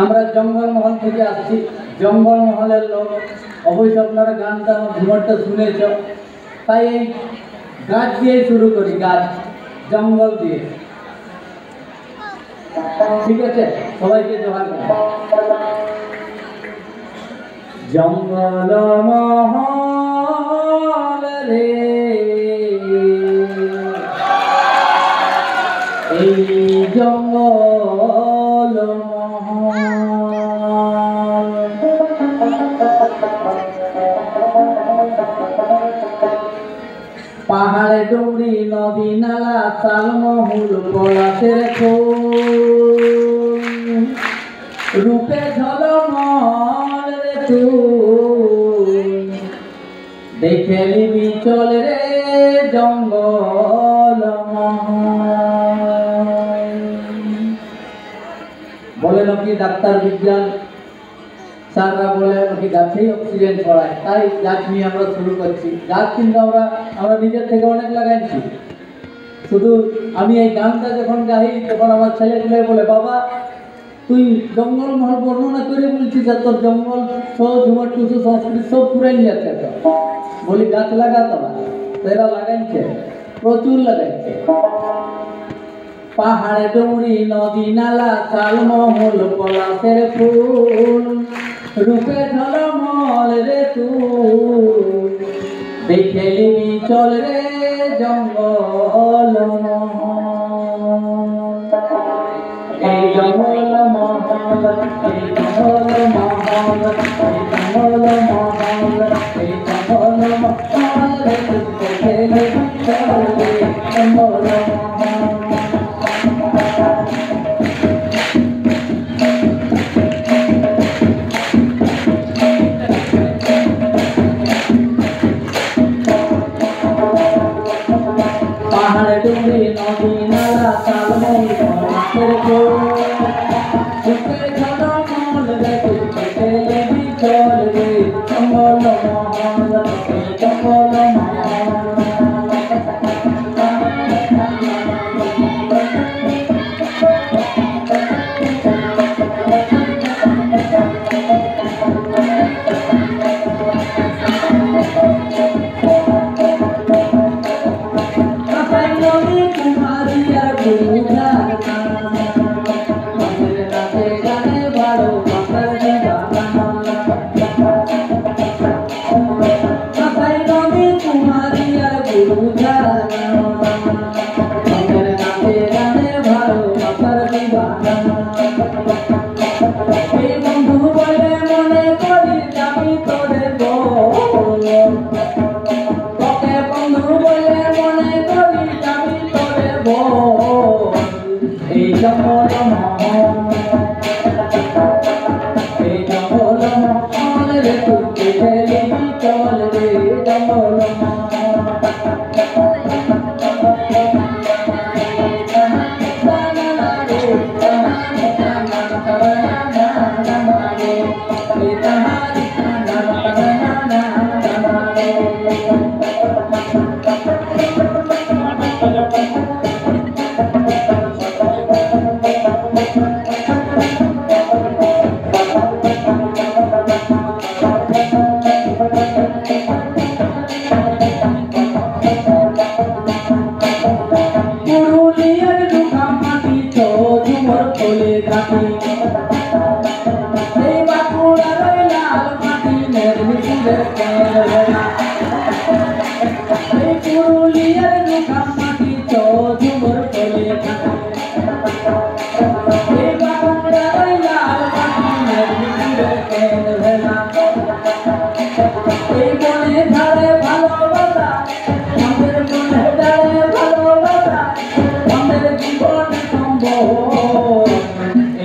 আমরা জঙ্গলমহল থেকে আসছি। জঙ্গলমহলের লোক অবশ্যই আপনারা গানটা আমার ঘুমরটা শুনেছ, তাই এই গাছ দিয়ে শুরু করি। গাছ জঙ্গল দিয়ে, ঠিক আছে? সবাইকে জোহার। জঙ্গলমহল রে এই জঙ্গল পাহাড়ে ডুবরি নদী নালা তালমহুল পলাশের ফুল রূপে ঝলমল রে তুই দেখে নিবি চল রে জঙ্গল। বলে নাকি ডাক্তার বিজ্ঞান স্যাররা বলে নাকি গাছেই অক্সিজেন ছড়ায়, তাই গাছ নিয়ে আমরা শুরু করছি। গাছ কিন্তু আমরা নিজের থেকে অনেক লাগাইছি। শুধু আমি এই গানটা যখন গাই তখন আমার ছেলেগুলো বলে, বাবা তুই জঙ্গলমহল বর্ণনা করে বলছিস আর তোর জঙ্গল সব ঝুমার টুসু সংস্কৃতি সব পুরাই যাচ্ছে। তো বলি গাছ লাগাতো না, তো এরা লাগাইছে, প্রচুর লাগাইছে। পাহাড়ে ডুবরি নদী নালা তালমহুল পলাশের ফুল রূপে ঝলমল রে তুই দেখে নিবি চল রে জঙ্গল। এই জঙ্গল মহল, এই জঙ্গল মহল, এই জঙ্গল মহল, এই জঙ্গল মহল রে তুই দেখে নিবি চল রে জঙ্গল। পাহাড়ে ডুবরি নদী নালা তালমহুল পলাশের ফুল রূপে ঝলমল রে তুই দেখে নিবি চল রে জঙ্গল মহল, এই জঙ্গল মহল। এই জঙ্গল মহল, এই জঙ্গল মহল রে তুই দেখে নিবি চল রে জঙ্গল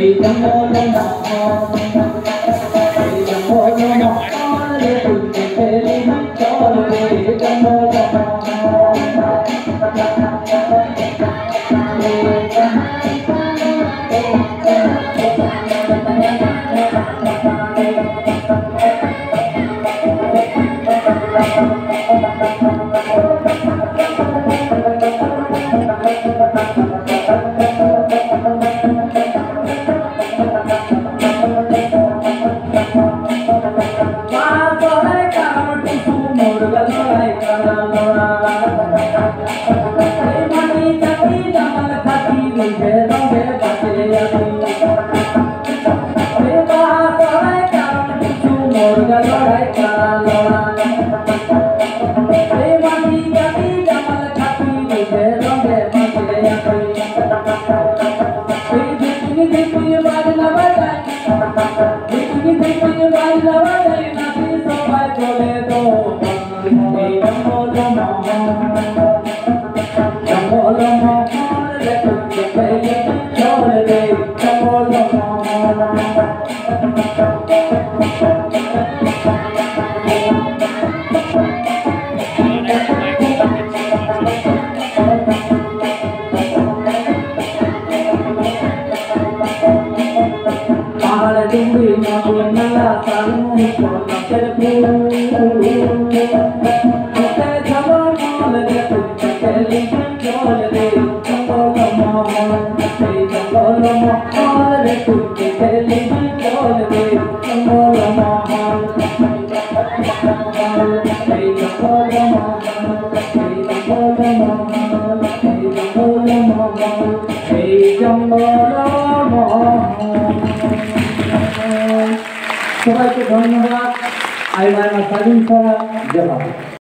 এই জঙ্গল মহল, এই জঙ্গল মহল রে তুই দেখে নিবি সবাইকে ধন্যবাদ। আই মাই স্বাধীন করা জবাব।